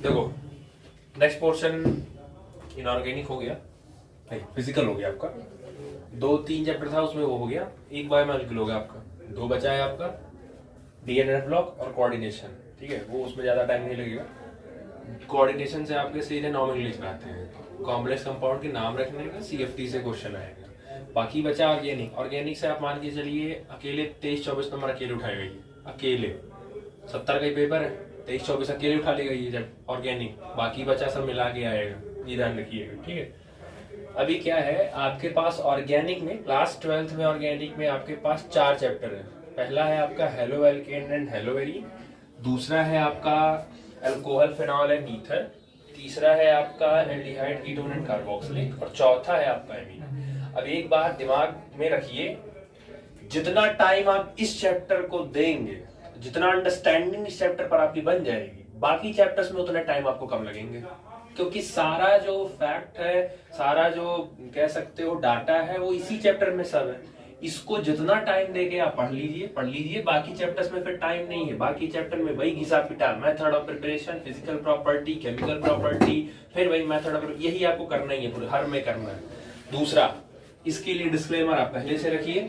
देखो next portion inorganic हो गया, नहीं फिजिकल हो गया आपका। 2-3 चैप्टर था उसमें वो हो गया। एक बायोमोलिक्यूल हो गया आपका। 2 बचा है आपका डीएनए ब्लॉक और कोऑर्डिनेशन। ठीक है, वो उसमें ज्यादा टाइम नहीं लगेगा। कोऑर्डिनेशन से आपके सीधे नॉमेनक्लेचर आते हैं, कॉम्प्लेक्स कंपाउंड के नाम रखने का सीएफटी से क्वेश्चन आएगा। बाकी बचा ऑर्गेनिक। ऑर्गेनिक से आप मान के चलिए अकेले 23-24 नंबर अकेले उठाएगा ये, अकेले 70 का ही पेपर है, 23-24 अकेले उठा लेगा ये जब ऑर्गेनिक। बाकी बचा सब मिला के आएगा, ये ध्यान रखिएगा। ठीक है, अभी क्या है आपके पास ऑर्गेनिक में, क्लास 12th में ऑर्गेनिक में आपके पास 4 चैप्टर है। पहला है आपका हेलो एल्केन एंड हेलोवेरीन, दूसरा है आपका अल्कोहल फिनॉल एंड ईथर, तीसरा है आपका एल्डिहाइड कीटोन एंड कार्बोक्सिलिक, और चौथा है आपका एमीन। अब एक बात दिमाग में रखिए, जितना टाइम आप इस चैप्टर को देंगे, जितना अंडरस्टैंडिंग इस चैप्टर पर आपकी बन जाएगी, बाकी चैप्टर्स में उतना टाइम आपको कम लगेंगे। क्योंकि सारा जो फैक्ट है, सारा जो कह सकते हो डाटा है, वो इसी चैप्टर में सब है। इसको जितना टाइम देके आप पढ़ लीजिए। बाकी चैप्टर्स में फिर टाइम नहीं है। बाकी चैप्टर में वही घिसा पिटा, method of preparation, physical property, chemical property, फिर वही मेथड ऑफ, यही आपको करना ही है, पूरे हर में करना है। दूसरा, इसके लिए डिस्क्लेमर आप पहले से रखिए,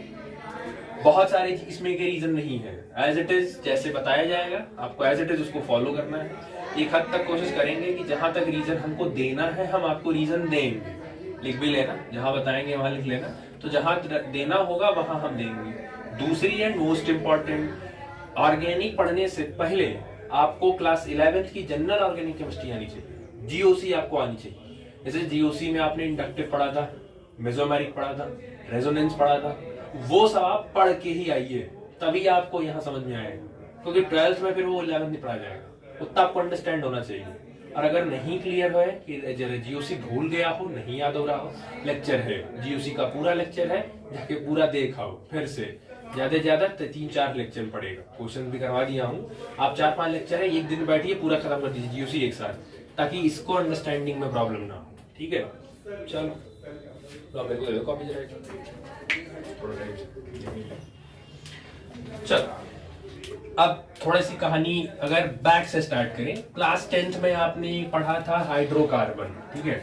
बहुत सारे इसमें के रीजन नहीं है। एज इट इज जैसे बताया जाएगा आपको, एज इट इज उसको फॉलो करना है। एक हद तक कोशिश करेंगे कि जहां तक रीजन हमको देना है हम आपको रीजन देंगे। लिख भी लेना, जहां बताएंगे वहां लिख लेना, तो जहां देना होगा वहां हम देंगे। दूसरी एंड मोस्ट इंपॉर्टेंट, ऑर्गेनिक पढ़ने से पहले आपको क्लास 11th की जनरल ऑर्गेनिक केमिस्ट्री आनी चाहिए, जीओसी आपको आनी चाहिए। जैसे जीओसी में आपने इंडक्टिव पढ़ा था, मेसोमेरिक पढ़ा था, रेजोनेंस पढ़ा था, वो सब आप पढ़ के ही आइए, तभी आपको यहाँ समझ में आएगा। क्योंकि 12th में फिर वो 11th में पढ़ा जाएगा, उतना आपको अंडरस्टैंड होना चाहिए। और अगर नहीं क्लियर है कि जीओसी भूल गया हो, नहीं याद हो रहा हो, लेक्चर है, जीओसी का पूरा लेक्चर है, जाके पूरा देखाओ फिर से, ज्यादा ज्यादा 3-4 लेक्चर पड़ेगा। क्वेश्चन भी करवा दिया हूँ, आप 4-5 लेक्चर है, एक दिन बैठिए पूरा खत्म कर दीजिए जीओसी एक साथ, ताकि इसको अंडरस्टैंडिंग में प्रॉब्लम ना हो। ठीक है, चलो तो मेरे को कॉपी चल। अब थोड़ी सी कहानी अगर बैक से स्टार्ट करें, क्लास 10th में आपने पढ़ा था हाइड्रोकार्बन। ठीक है,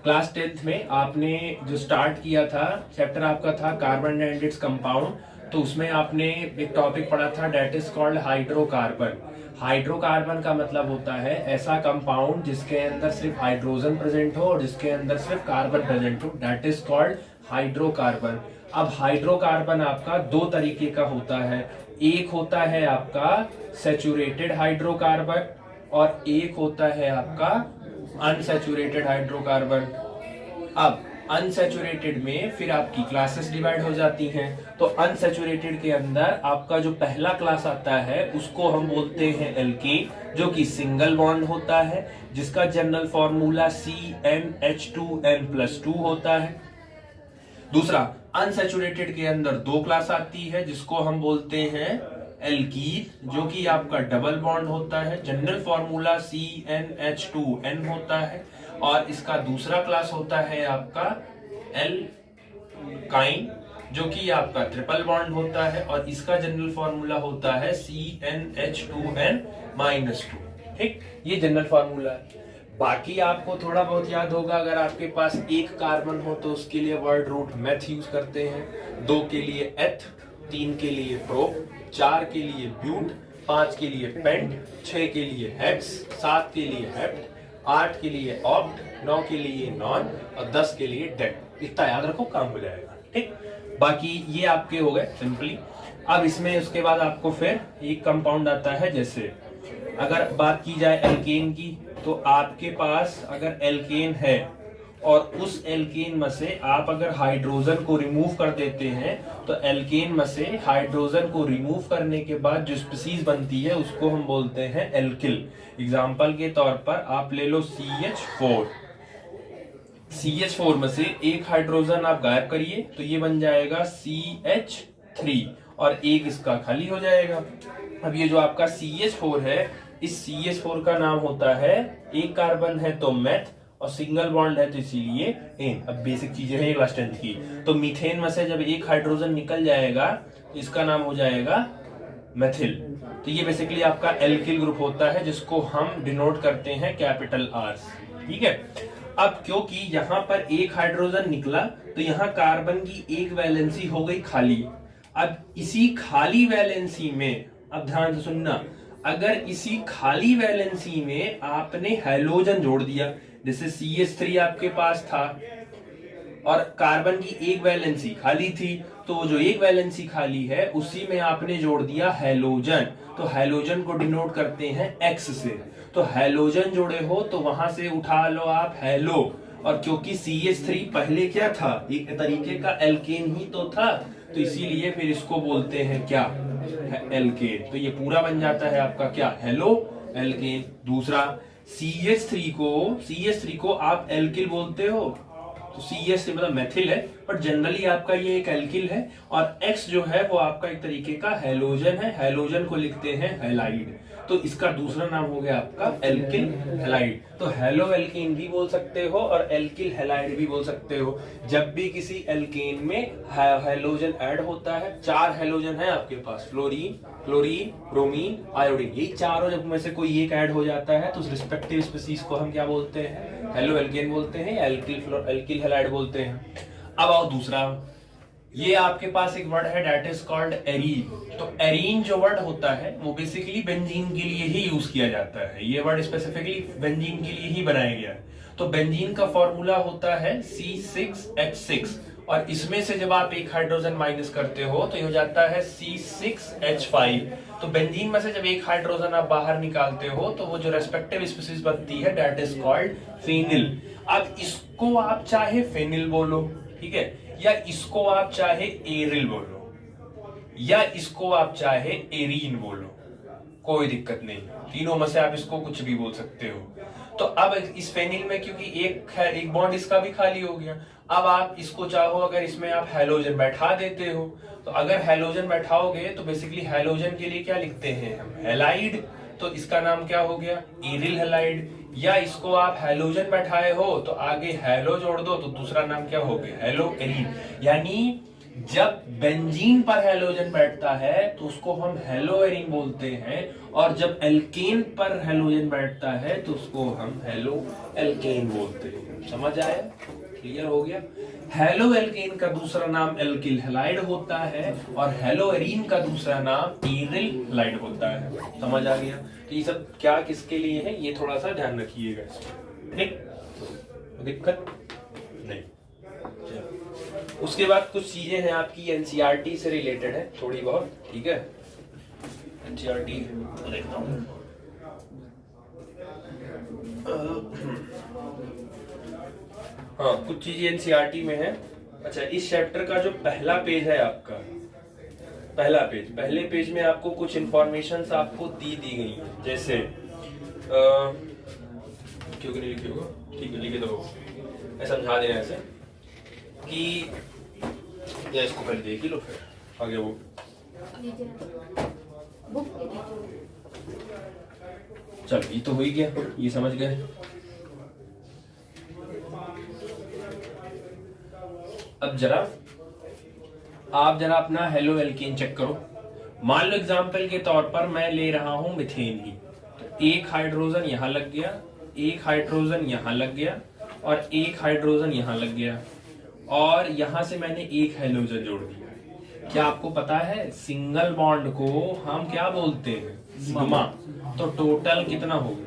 क्लास 10th में आपने जो स्टार्ट किया था चैप्टर आपका था कार्बन एंड इट्स कंपाउंड, तो उसमें आपने एक टॉपिक पढ़ा था that is called hydrocarbon. Hydrocarbon का मतलब होता है ऐसा कंपाउंड जिसके अंदर सिर्फ हाइड्रोजन प्रेजेंट हो और जिसके अंदर सिर्फ कार्बन प्रेजेंट हो, डेट इज कॉल्ड हाइड्रोकार्बन। अब हाइड्रोकार्बन आपका 2 तरीके का होता है, एक होता है आपका सैचुरेटेड हाइड्रोकार्बन और एक होता है आपका अनसैचुरेटेड हाइड्रोकार्बन। अब अनसैचुरेटेड में फिर आपकी क्लासेस डिवाइड हो जाती हैं। तो अनसैचुरेटेड के अंदर आपका जो पहला क्लास आता है उसको हम बोलते हैं एल्केन, जो कि सिंगल बॉन्ड होता है, जिसका जनरल फॉर्मूला CnH2n+2 होता है। दूसरा, अनसैचुरेटेड के अंदर 2 क्लास आती है, जिसको हम बोलते हैं एल्कीन, जो कि आपका डबल बॉन्ड होता है, जनरल फॉर्मूला CnH2n होता है, और इसका दूसरा क्लास होता है आपका एल्काइन, जो कि आपका ट्रिपल बॉन्ड होता है, और इसका जनरल फॉर्मूला होता है CnH2n-2। ठीक, ये जनरल फॉर्मूला है। बाकी आपको थोड़ा बहुत याद होगा, अगर आपके पास 1 कार्बन हो तो उसके लिए वर्ड रूट मेथ यूज करते हैं, 2 के लिए एथ, 3 के लिए प्रो, 4 के लिए ब्यूट, 5 के लिए पेंट, 6 के लिए हेक्स, 7 के लिए हेप्ट, 8 के लिए ऑप्ट, 9 के लिए नॉन और 10 के लिए डेट। इतना याद रखो, काम हो जाएगा। ठीक, बाकी ये आपके हो गए सिंपली। अब इसमें उसके बाद आपको फिर एक कंपाउंड आता है, जैसे अगर बात की जाए एल्केन की, तो आपके पास अगर एल्केन है और उस एल्केन में से आप अगर हाइड्रोजन को रिमूव कर देते हैं, तो एल्केन में से हाइड्रोजन को रिमूव करने के बाद जो स्पीसीज बनती है उसको हम बोलते हैं एल्किल। एग्जांपल के तौर पर आप ले लो CH4। CH4 में से एक हाइड्रोजन आप गायब करिए तो ये बन जाएगा CH3 और एक इसका खाली हो जाएगा। अब ये जो आपका CH4 है, इस CH4 का नाम होता है, एक कार्बन है तो मेथ और सिंगल बॉन्ड है तो इसीलिए एन। अब बेसिक चीजें हैं क्लास 10th की। तो मीथेन में से जब एक हाइड्रोजन निकल जाएगा तो इसका नाम हो जाएगा मेथिल। तो ये बेसिकली आपका एल्किल ग्रुप होता है जिसको हम डिनोट करते हैं कैपिटल आर से, ठीक है। अब क्योंकि यहाँ पर एक हाइड्रोजन निकला तो यहाँ कार्बन की एक वैलेंसी हो गई खाली। अब इसी खाली वैलेंसी में, अब ध्यान से सुनना, अगर इसी खाली वैलेंसी में आपने हैलोजन जोड़ दिया, जैसे CH3 आपके पास था और कार्बन की एक वैलेंसी खाली थी, तो जो एक वैलेंसी खाली है उसी में आपने जोड़ दिया हैलोजन, तो हैलोजन को डिनोट करते हैं X से। तो हैलोजन जोड़े हो तो वहां से उठा लो आप हैलो, और क्योंकि CH3 पहले क्या था, एक तरीके का एल्केन ही तो था, तो इसीलिए फिर इसको बोलते हैं क्या, एल्केन। तो ये पूरा बन जाता है आपका क्या, हेलो एल्केन। दूसरा CH3 को आप एल्किल बोलते हो, तो CH3 मतलब मेथिल है, बट जनरली आपका ये एक एल्किल है, और X जो है वो आपका एक तरीके का हैलोजन है, हैलोजन को लिखते हैं हैलाइड, तो इसका दूसरा नाम हो गया आपका एल्किल हैलाइड। तो हेलो एल्कीन भी बोल सकते हो और एल्किल हैलाइड भी बोल सकते हो। जब भी किसी एल्केन में हैलोजन ऐड होता है, 4 हैलोजन है आपके पास, फ्लोरीन, क्लोरीन, ब्रोमीन, आयोडीन, ये चारों जब में से कोई एक ऐड हो जाता है तो उस रिस्पेक्टिव स्पीसीज को हम क्या बोलते हैं, हेलो एल्केन बोलते हैं, एल्किल हैलाइड बोलते हैं। अब आओ दूसरा, ये आपके पास एक वर्ड है दैट इज कॉल्ड एरीन। तो एरीन जो वर्ड होता है वो बेसिकली बेंजीन के लिए ही यूज किया जाता है, ये वर्ड स्पेसिफिकली बेंजीन के लिए ही बनाया गया है। तो बेंजीन का फॉर्मूला होता है C6H6, और इसमें से जब आप एक हाइड्रोजन माइनस करते हो तो ये हो जाता है C6H5। तो बेंजीन में से जब एक हाइड्रोजन आप बाहर निकालते हो तो वो जो रेस्पेक्टिव स्पीसीज बनती है दैट इज कॉल्ड फेनिल। अब इसको आप चाहे फेनिल बोलो, ठीक है, या इसको आप चाहे एरिल बोलो, या इसको आप चाहे एरीन बोलो, कोई दिक्कत नहीं, तीनों में से आप इसको कुछ भी बोल सकते हो। तो अब इस फेनिल में क्योंकि एक बॉन्ड इसका भी खाली हो गया, अब आप इसको चाहो अगर इसमें आप हैलोजन बैठा देते हो, तो अगर हैलोजन बैठाओगे तो बेसिकली हैलोजन के लिए क्या लिखते हैं हम, हैलाइड, तो इसका नाम क्या हो गया, एरिल हैलाइड। या इसको आप हैलोजन बैठाए हो तो आगे हैलो जोड़ दो तो दूसरा नाम क्या हो गया, हैलो एरीन। यानी जब बेंजीन पर हैलोजन बैठता है तो उसको हम हैलो एरीन बोलते हैं, और जब एल्केन पर हैलोजन बैठता है तो उसको हम हैलो एल्केन बोलते हैं। समझ आया, क्लियर हो गया। हैलो एल्केन का दूसरा नाम एल्किल हैलाइड होता है और हैलो एरीन का दूसरा नाम एरिल हैलाइड होता है। समझ आ गया। तो ये सब क्या किसके लिए है ये थोड़ा सा ध्यान रखिएगा, ठीक, दिक्कत नहीं। उसके बाद कुछ चीजें हैं आपकी एनसीईआरटी से रिलेटेड है थोड़ी बहुत, ठीक है, एनसीईआरटी देखता हूँ। हाँ, कुछ चीजें एनसीईआरटी में है। अच्छा, इस चैप्टर का जो पहला पेज है आपका, पहले पेज में आपको कुछ इंफॉर्मेशन आपको दी गई है, जैसे क्योंकि नहीं लिखे होगा, ठीक है लिखे दो, मैं समझा देना ऐसे कि, या इसको पहले देख ही लो फिर आगे वो चल, ये तो हो ही गया, ये समझ गए। अब आप जरा अपना हेलो एल्केन चेक करो। मान लो एग्जांपल के तौर पर मैं ले रहा हूं मिथेन ही, तो एक हाइड्रोजन यहां लग गया, एक हाइड्रोजन यहां लग गया, और एक हाइड्रोजन यहां लग गया, और यहां से मैंने एक हैलोजन जोड़ दिया। क्या आपको पता है सिंगल बॉन्ड को हम क्या बोलते हैं, सिग्मा। तो टोटल कितना हो गया,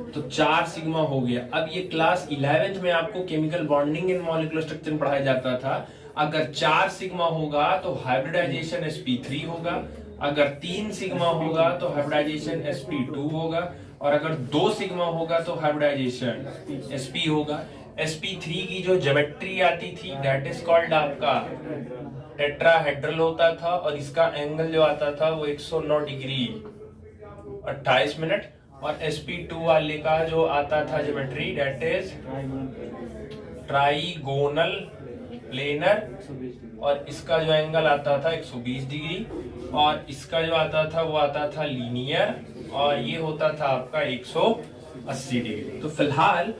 तो 4 सिग्मा हो गया। अब ये क्लास 11th में आपको chemical bonding in molecular structure पढ़ाया जाता था। अगर 4 सिग्मा होगा तो हाइब्रिडाइजेशन sp3 होगा, अगर 3 सिग्मा होगा तो हाइब्रिडाइजेशन sp2 होगा, और अगर 2 सिग्मा होगा तो हाइब्रिडाइजेशन sp होगा। sp3 की जो ज्योमेट्री आती थी दैट इज कॉल्ड आपका टेट्राहेड्रल होता था, और इसका एंगल जो आता था वो 109 डिग्री 28 मिनट, और sp2 वाले का जो आता था geometry that is trigonal planar, और इसका जो एंगल आता था 120 डिग्री, और इसका जो आता था वो आता था लीनियर, और ये होता था आपका 180 डिग्री। तो फिलहाल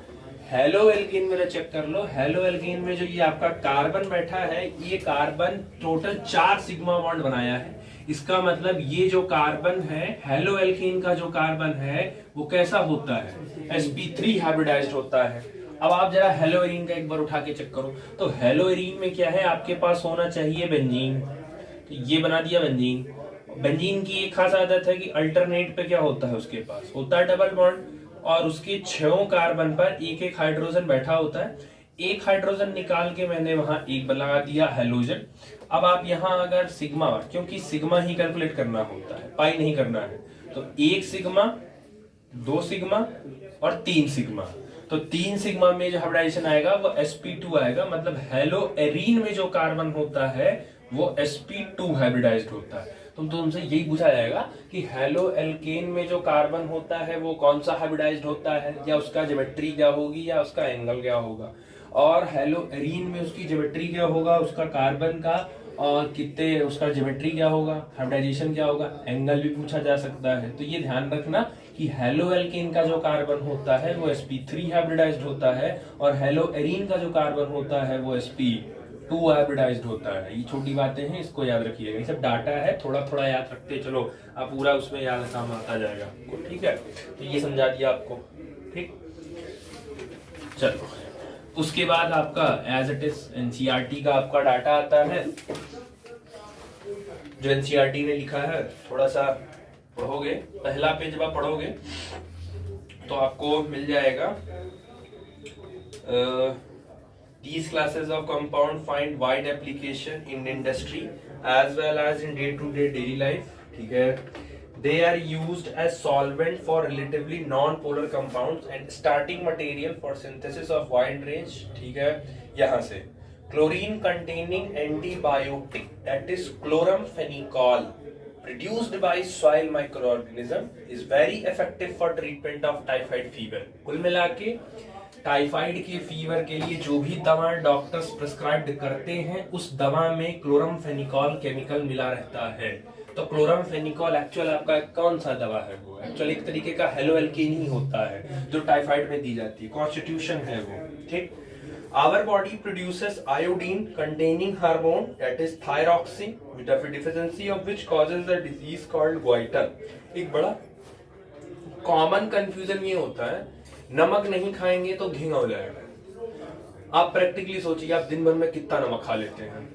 हेलो एल्केन में चेक कर लो, हेलो एल्केन में जो ये आपका कार्बन बैठा है, ये कार्बन टोटल 4 सिग्मा बॉन्ड बनाया है। इसका मतलब ये जो कार्बन है, हेलो एल्केन का जो कार्बन है वो कैसा होता है, sp3 हाइब्रिडाइज्ड होता है। अब आप जरा हेलो एरीन का एक बार उठा के चेक करो, तो हेलो एरीन में क्या है, आपके पास होना चाहिए बेंजीन, तो ये बना दिया बेंजीन। बेंजीन की एक खास आदत है कि अल्टरनेट पे क्या होता है, उसके पास होता है डबल बॉन्ड, और उसके 6 कार्बन पर एक एक हाइड्रोजन बैठा होता है। एक हाइड्रोजन निकाल के मैंने वहां एक लगा दिया हेलोजन। अब आप यहाँ अगर सिग्मा, क्योंकि सिग्मा ही कैलकुलेट करना होता है, पाई नहीं करना है, तो 1 सिग्मा, 2 सिग्मा और 3 सिग्मा, तो 3 सिग्मा में जो हाइब्रिडाइजेशन आएगा वो sp2 आएगा। मतलब हेलो एरीन में जो कार्बन होता है वो sp2 हाइब्रिडाइज्ड होता है। तुमसे यही पूछा जाएगा कि हेलो एल्केन में जो कार्बन होता है वो कौन सा हाइब्रिडाइज्ड होता है, या उसका ज्योमेट्री क्या होगी, या उसका एंगल क्या होगा। और हेलो एरीन में उसकी ज्योमेट्री क्या होगा, उसका कार्बन का, और कितने उसका ज्योमेट्री क्या होगा, हाइब्रिडाइजेशन क्या होगा, एंगल भी पूछा जा सकता है। तो ये ध्यान रखना कि हेलो एल्केन का जो कार्बन होता है वो sp3 हाइब्रिडाइज्ड होता है, और हेलो एरीन का जो कार्बन होता है वो sp2 हाइब्रिडाइज्ड होता है। ये छोटी बातें हैं, इसको याद रखिएगा, ये सब डाटा है, थोड़ा थोड़ा याद रखते चलो, आप पूरा उसमें याद काम आता जाएगा आपको, ठीक है। तो ये समझा दिया आपको, ठीक। चलो उसके बाद आपका एज इट इज एनसीईआरटी का आपका डाटा आता है, जो एनसीईआरटी ने लिखा है। थोड़ा सा पढ़ोगे, पहला पेज जब आप पढ़ोगे तो आपको मिल जाएगा these classes of compound find wide application in industry as well as in day-to-day daily life, ठीक है। They are used as solvent for relatively non-polar compounds and starting material for synthesis of wide range, ठीक है। यहाँ से chlorine containing antibiotic that is chloramphenicol produced by soil microorganism is very effective for treatment of typhoid fever। कुल मिला के typhoid के fever के लिए जो भी दवा डॉक्टर्स प्रिस्क्राइब करते हैं उस दवा में क्लोराम्फेनिकॉल केमिकल मिला रहता है। तो क्लोराम्फेनिकॉल एक्चुअल आपका कौन सा दवा है, वो एक्चुअल एक तरीके का हेलो एल्केन ही होता है जो टाइफाइड में दी जाती है, कॉन्स्टिट्यूशन है वो, ठीक। Our body produces iodine containing hormone that is thyroxine deficiency of which causes a disease called goiter. एक बड़ा कॉमन कंफ्यूजन ये होता है, नमक नहीं खाएंगे तो घिंगा हो जाएगा। आप प्रैक्टिकली सोचिए, आप दिन भर में कितना नमक खा लेते हैं,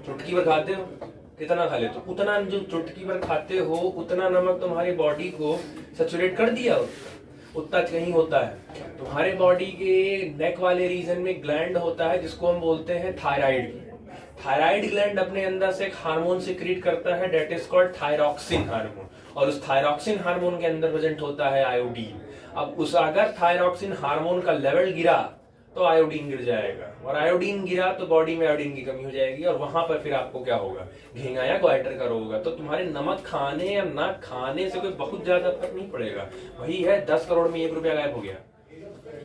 चुटकी भर खाते हो, कितना खा लेते हो, उतना जो चुटकी भर खाते हो उतना नमक तुम्हारी बॉडी को सैचुरेट कर दिया, उतना कहीं होता है। तुम्हारे बॉडी के नेक वाले रीजन में ग्लैंड होता है जिसको हम बोलते हैं थायराइड। थायराइड ग्लैंड अपने अंदर से एक हार्मोन सिक्रीट करता है that is called thyroxine hormone, और उस थायरॉक्सिन हार्मोन के अंदर प्रेजेंट होता है आयोडीन। अब उस अगर थायरॉक्सिन हार्मोन का लेवल गिरा तो आयोडीन गिर जाएगा, और आयोडीन गिरा तो बॉडी में आयोडीन की कमी हो जाएगी, और वहां पर फिर आपको क्या होगा, घिंगा या ग्वाइटर का रोग होगा। तो तुम्हारे नमक खाने या ना खाने से कोई बहुत ज्यादा फर्क नहीं पड़ेगा। वही है 10 करोड़ में 1 रुपया गायब हो गया,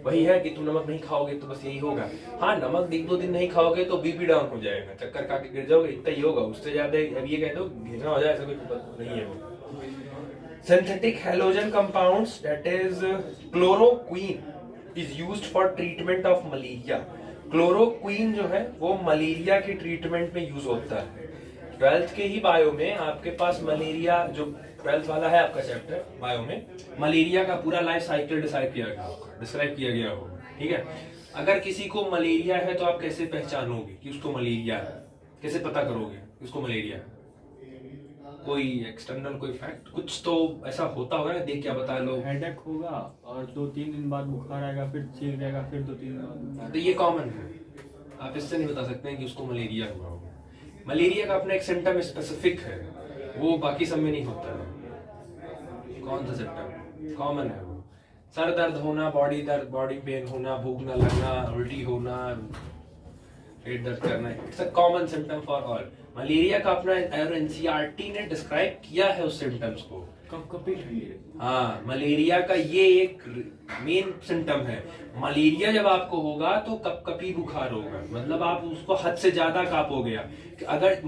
वही है कि तुम नमक नहीं खाओगे तो बस यही होगा। हाँ, नमक 1-2 दिन नहीं खाओगे तो बीपी डाउन हो जाएगा, चक्कर खा के गिर जाओगे, इतना ही होगा, उससे ज्यादा अब ये कह दो घिंगा हो जाए ऐसा कोई नहीं है वो। Synthetic halogen compounds that is chloroquine is used for treatment of malaria। Chloroquine जो है वो मलेरिया की ट्रीटमेंट में यूज होता है। 12th के ही बायो में आपके पास मलेरिया, जो 12th वाला है आपका चैप्टर बायो में, मलेरिया का पूरा लाइफ साइकिल डिस्क्राइब किया गया होगा, ठीक है। अगर किसी को मलेरिया है तो आप कैसे पहचानोगे कि उसको मलेरिया है, कैसे पता करोगे उसको मलेरिया है? कोई एक्सटर्नल कोई फैक्ट कुछ तो ऐसा होता होगा ना, देख क्या बता लो। हेडेक होगा और 2-3 दिन बाद बुखार आएगा, फिर ठीक रहेगा, फिर 2-3 दिन बाद। तो ये कॉमन है, आप इससे नहीं बता सकते हैं कि उसको मलेरिया हुआ होगा। मलेरिया का अपना एक सिम्टम स्पेसिफिक है, वो बाकी सब में नहीं होता है। कौन सा सिम्टम कॉमन है? वो सर दर्द होना, बॉडी दर्द, बॉडी पेन होना, भूख न लगना, उल्टी होना, पेट दर्द करना, it's a common symptom for all. Malaria का अपना एनसीईआरटी ने डिस्क्राइब किया है उस सिम्टम्स को, कपकपी है। हाँ, मलेरिया का ये एक मेन सिम्टम है। मलेरिया जब आपको होगा तो कपकपी बुखार होगा, मतलब आप उसको हद से ज्यादा कांपोगे। अगर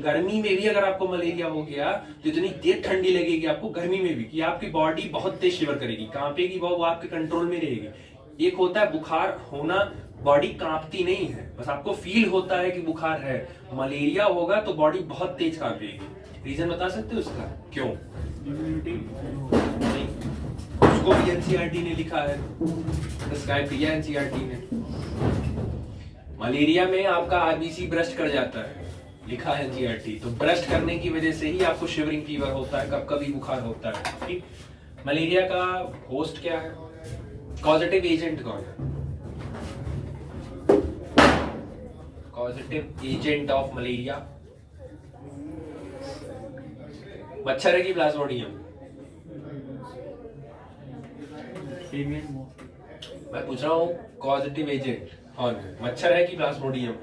गर्मी में भी अगर आपको मलेरिया हो गया तो इतनी तेज ठंडी लगेगी आपको गर्मी में भी कि आपकी बॉडी बहुत तेज शिवर करेगी, कांपेगी, वो आपके कंट्रोल में रहेगी। एक होता है बुखार होना, बॉडी कांपती नहीं है, बस आपको फील होता है कि बुखार है। मलेरिया होगा तो बॉडी बहुत तेज कांपेगी। रीजन बता सकते हो उसका क्यों? इम्यूनिटी नहीं, उसको भी एनसीईआरटी ने लिखा है, डिस्क्राइब किया एनसीईआरटी ने। मलेरिया में आपका आरबीसी ब्रस्ट कर जाता है, लिखा है एनसीईआरटी। तो ब्रस्ट करने की वजह से ही आपको शिवरिंग फीवर होता है, कब कभी बुखार होता है। ठीक, मलेरिया का होस्ट क्या है, कॉजेटिव एजेंट कौन है? कॉजेटिव एजेंट ऑफ मलेरिया मच्छर है कि प्लाज्मोडियम? मैं पूछ रहा हूँ कॉजेटिव एजेंट कौन है, मच्छर है कि प्लाज्मोडियम?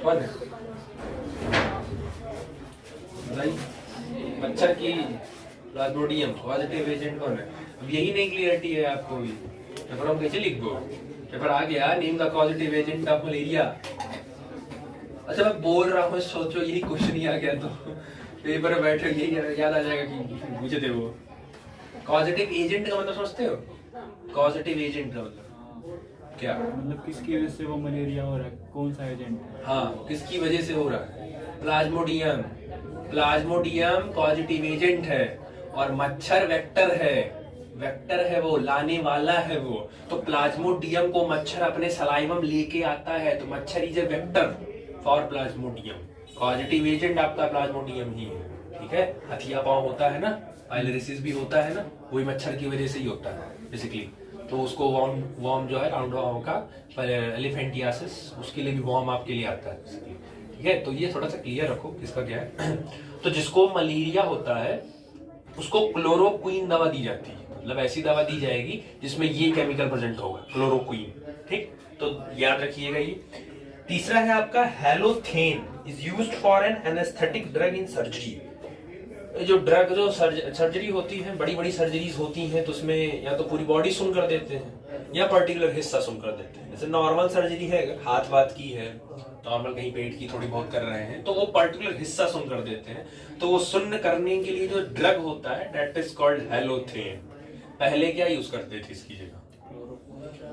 कौन है बताइए? मच्छर की प्लाज्मोडियम, पॉजिटिव एजेंट कौन है? अब यही नहीं क्लियरिटी है आपको भी, पेपर हम कैसे लिख दो? पेपर आ गया, name the positive agent of malaria. अच्छा मैं बोल रहा हूँ, सोचो यही क्वेश्चन ही आ गया तो पेपर में बैठे यही याद आ जाएगा कि पूछे थे वो। पॉजिटिव एजेंट का मतलब समझते हो? पॉजिटिव एजेंट का मतलब क्या? मतलब किसकी वजह से वो मलेरिया हो रहा है, कौन सा एजेंट है? हाँ, किसकी वजह से हो रहा है? प्लाज्मोडियम। प्लाज्मोडियम पॉजिटिव एजेंट है और मच्छर वेक्टर है, वेक्टर है वो, लाने वाला है वो। तो प्लाज्मोडियम को मच्छर अपने सलाइवम लेके आता है, तो मच्छर is a vector for Plasmodium. Positive agent आपका प्लाज्मोडियम ही है। ठीक है, हथिया पाँव होता है ना, पाइलोरिसिस भी होता है ना, वही मच्छर की वजह से ही होता है बेसिकली। तो उसको वॉर्म जो है राउंड वॉर्म का एलिफेंटियासिस, उसके लिए भी वॉर्म आपके लिए आता है बेसिकली। ठीक है, तो ये थोड़ा सा क्लियर रखो किसका क्या है। तो जिसको मलेरिया होता है उसको क्लोरोक्वीन दवा दी जाती है, मतलब ऐसी दवा दी जाएगी जिसमें ये केमिकल प्रेजेंट होगा, क्लोरोक्वीन। ठीक, तो याद रखिएगा ये। तीसरा है आपका halothane, is used for an anaesthetic drug in surgery. जो ड्रग जो सर्जरी होती है, बड़ी बड़ी सर्जरीज होती हैं, तो उसमें या तो पूरी बॉडी सुन कर देते हैं या पर्टिकुलर हिस्सा सुन कर देते हैं। जैसे नॉर्मल सर्जरी है, अगर हाथ वाथ की है, नॉर्मल कहीं पेट की थोड़ी बहुत कर रहे हैं, तो वो पर्टिकुलर हिस्सा सुन कर देते हैं। तो वो सुन्न करने के लिए जो ड्रग होता है दैट इज कॉल्ड हेलोथेन। पहले क्या यूज करते थे इसकी जगह?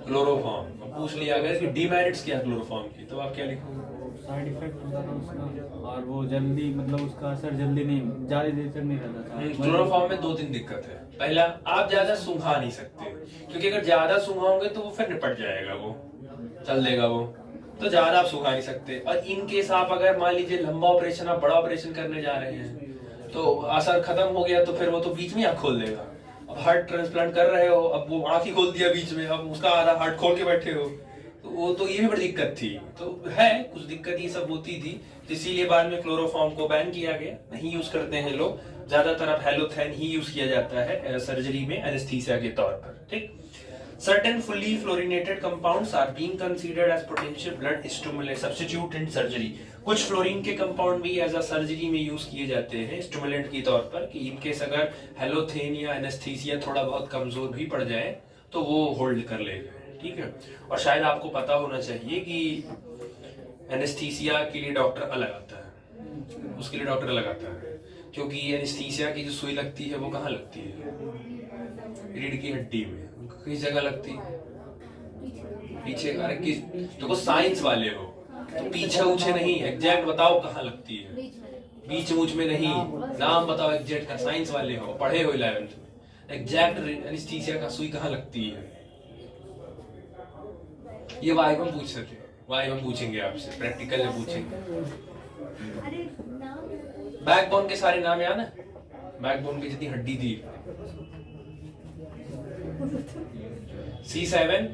क्लोरोफॉर्म। पूछ लिया अगर इसकी डीमेरिट्स क्या है क्लोरोफॉर्म की, तो आप क्या लिखोगे? साइड इफेक्ट होता था उसका, और वो जल्दी, मतलब उसका असर जल्दी नहीं, ज्यादा देर तक नहीं रहता था। क्लोरोफॉर्म में 2-3 दिक्कत है। पहला, आप ज्यादा सूंघा नहीं सकते, क्योंकि अगर ज्यादा सूंघाओगे तो वो फिर निपट जाएगा, वो चल देगा वो, तो ज्यादा आप सूंघा नहीं सकते। और इन केस आप अगर मान लीजिए लंबा ऑपरेशन, आप बड़ा ऑपरेशन करने जा रहे हैं, तो असर खत्म हो गया, तो फिर वो तो बीच में आँख खोल देगा। अब हार्ट ट्रांसप्लांट कर रहे हो, अब वो आँख ही खोल दिया बीच में, अब उसका आधा हार्ट खोल के बैठे हो, तो वो तो ये भी बड़ी दिक्कत थी। तो है कुछ दिक्कत ये सब होती थी, इसीलिए बाद में क्लोरोफॉर्म को बैन किया गया, नहीं यूज करते हैं लोग। ज्यादातर अब हेलोथेन ही यूज किया जाता है सर्जरी में एनेस्थीसिया के तौर पर। ठीक, certain fully fluorinated compounds are being considered as potential blood stimulant substitute in surgery। कुछ फ्लोरीन के कंपाउंड भी एज अ सर्जरी में यूज किए जाते हैं स्टिमुलेंट की तौर पर, कि इनकेस अगर हेलोथेन या एनेस्थीसिया थोड़ा बहुत कमजोर भी पड़ जाए तो वो होल्ड कर लेगा। ठीक है, और शायद आपको पता होना चाहिए कि एनेस्थीसिया के लिए डॉक्टर अलग आता है, उसके लिए डॉक्टर अलग आता है, क्योंकि एनेस्थीसिया की जो सुई लगती है वो कहाँ लगती है? रीढ़ की हड्डी में। किस जगह लगती है? पीछे। अरे किस, देखो साइंस वाले हो तो पीछे उछे नहीं, एग्जैक्ट बताओ कहाँ लगती है, बीच मुझ में नहीं, नाम बताओ एग्जैक्ट का, साइंस वाले हो, पढ़े हो 11th में, एग्जैक्ट एनेस्थीसिया का सुई कहाँ लगती है? ये वाइवा पूछ सकते, वाइवा पूछेंगे आपसे, प्रैक्टिकल में पूछेंगे। बैकबोन के सारे नाम याद है? बैकबोन की जितनी हड्डी थी, C7,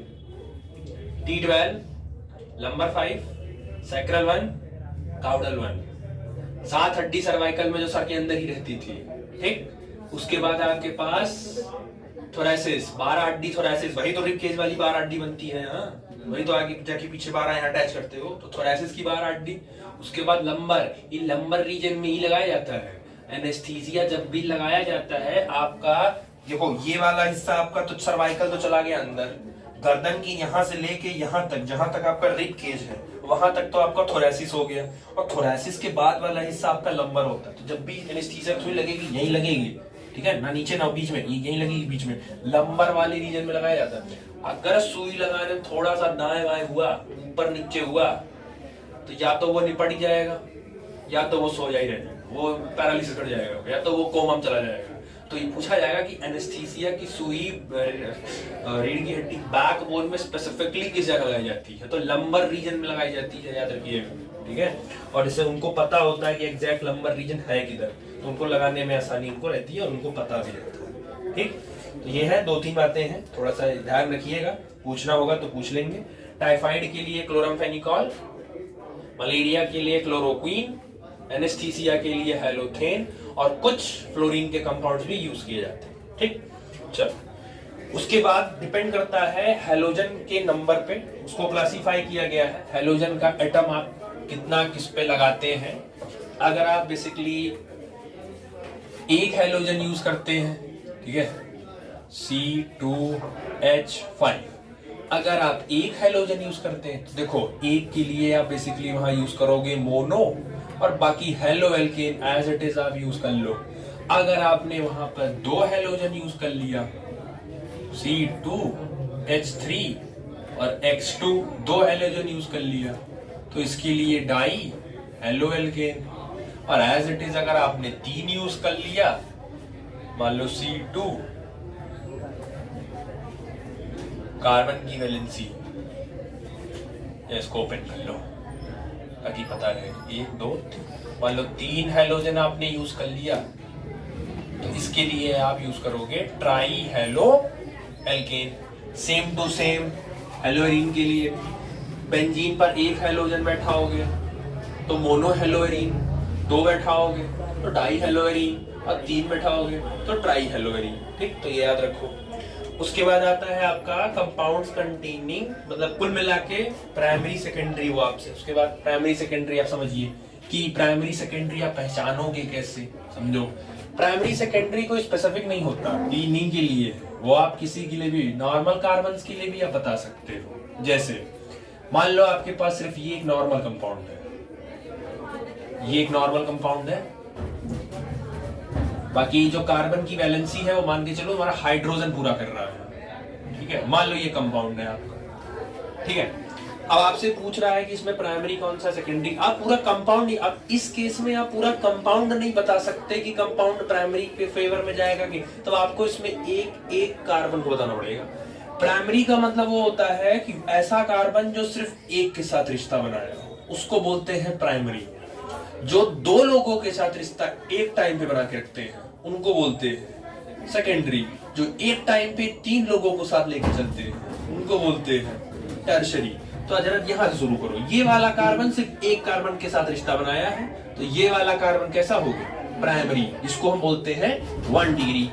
T12, lumbar 5, sacral 1, caudal 1। 7 हड्डी सर्वाइकल में जो सर के अंदर ही रहती थी। ठीक, उसके बाद आपके पास थोरैसिस, 12 हड्डी थोरैसिस, वही तो रिब केज वाली 12 हड्डी बनती है। हाँ, वही तो आगे जाके पीछे 12 यहाँ अटैच करते हो, तो थोरैसिस की 12 हड्डी। उसके बाद लंबर, ये लंबर रीजन में ही लगाया जाता है। एनेस्थीसिया जब भी लगाया जाता है आपका, देखो ये वाला हिस्सा आपका तो सर्वाइकल तो चला गया अंदर, गर्दन की यहाँ से लेके यहाँ तक, जहां तक आपका रिब केज है वहां तक तो आपका थोरेसिस हो गया, और थोरेसिस के बाद वाला हिस्सा आपका लंबर होता है। तो जब भी एनेस्थीसिया सुई लगेगी यहीं लगेगी, ठीक है ना, नीचे ना बीच में, यहीं लगेगी बीच में, लंबर वाले रीजन में लगाया जाता है। अगर सुई लगाने में थोड़ा सा दाएं बाएं हुआ, ऊपर नीचे हुआ, तो या तो वो निपट जाएगा या तो वो सोया ही रह जाएगा, वो पैरालिसिस कर जाएगा, या तो वो कोमा में चला जाएगा। तो ये पूछा जाएगा कि एनेस्थीसिया की सुई रीढ़ की हड्डी बैक बोन में स्पेसिफिकली किस जगह लगाई जाती है, तो लंबर रीजन में लगाई जाती है, याद रखिएगा, ठीक है। और इससे उनको पता होता है कि एग्जैक्ट लंबर रीजन है किधर, तो उनको लगाने में आसानी उनको रहती है और उनको पता भी रहता है, ठीक। तो ये है 2-3 बातें हैं, थोड़ा सा ध्यान रखिएगा, पूछना होगा तो पूछ लेंगे। टाइफाइड के लिए क्लोरामफेनिकॉल, मलेरिया के लिए क्लोरोक्वीन, एनेस्थीसिया के लिए हेलोथेन, और कुछ फ्लोरीन के कंपाउंड्स भी यूज किए जाते हैं, ठीक। चलो, उसके बाद डिपेंड करता है हेलोजन के नंबर पे, उसको क्लासिफाई किया गया है। हेलोजन का एटम आप कितना किस पे लगाते हैं। अगर आप बेसिकली एक हेलोजन यूज करते हैं, ठीक है, C2H5, अगर आप एक हेलोजन यूज करते हैं तो देखो एक के लिए आप बेसिकली वहां यूज करोगे मोनो, और बाकी haloalkane as it is आप यूज कर लो। अगर आपने वहां पर 2 हेलोजन यूज कर लिया, C2H3 और X2, 2 हेलोजन यूज कर लिया, तो इसके लिए डाई हेलो एल्केन। और एज इट इज अगर आपने 3 यूज कर लिया, मान लो C2, कार्बन की वैलेंसी, इसको ओपन कर लो ताकि पता रहे, 1 2 मान लो 3 हेलोजन आपने यूज कर लिया, तो इसके लिए आप यूज करोगे tri haloalkane. Same to same haloarene के लिए बेंजीन पर 1 हेलोजन बैठा होगे तो मोनो हेलोएरीन, 2 बैठा होगे तो डाई हेलोएरीन, और 3 बैठा होगे तो ट्राई हेलोएरीन, ठीक। तो ये याद रखो। उसके बाद आता है आपका कंपाउंड्स कंटेनिंग, मतलब कुल मिला के प्राइमरी सेकेंडरी, वो आपसे उसके बाद प्राइमरी सेकेंडरी आप समझिए कि प्राइमरी सेकेंडरी आप पहचानोगे कैसे, समझो। प्राइमरी सेकेंडरी कोई स्पेसिफिक नहीं होता, इन्हीं के लिए, वो आप किसी के लिए भी, नॉर्मल कार्बन्स के लिए भी आप बता सकते हो। जैसे मान लो आपके पास सिर्फ ये एक नॉर्मल कंपाउंड है, ये एक नॉर्मल कंपाउंड है, बाकी जो कार्बन की वैलेंसी है वो मान के चलो हमारा हाइड्रोजन पूरा कर रहा है, ठीक है। मान लो ये कंपाउंड है आपका, ठीक है। अब आपसे पूछ रहा है कि इसमें प्राइमरी कौन सा, सेकेंडरी, आप पूरा कंपाउंड, अब इस केस में आप पूरा कंपाउंड नहीं बता सकते कि कंपाउंड प्राइमरी के फेवर में जाएगा कि, तो आपको इसमें एक एक कार्बन को बताना पड़ेगा। प्राइमरी का मतलब वो होता है कि ऐसा कार्बन जो सिर्फ एक के साथ रिश्ता बनाया, उसको बोलते हैं प्राइमरी। जो 2 लोगों के साथ रिश्ता एक टाइम पे बना के रखते हैं उनको बोलते हैं सेकेंडरी। जो एक टाइम पे 3 लोगों को साथ लेके चलते हैं उनको बोलते हैं टर्शरी। तो जरा यहां से शुरू करो, ये वाला कार्बन सिर्फ एक कार्बन के साथ रिश्ता बनाया है, तो ये वाला कार्बन कैसा हो गया, प्राइमरी, जिसको हम बोलते हैं 1 डिग्री।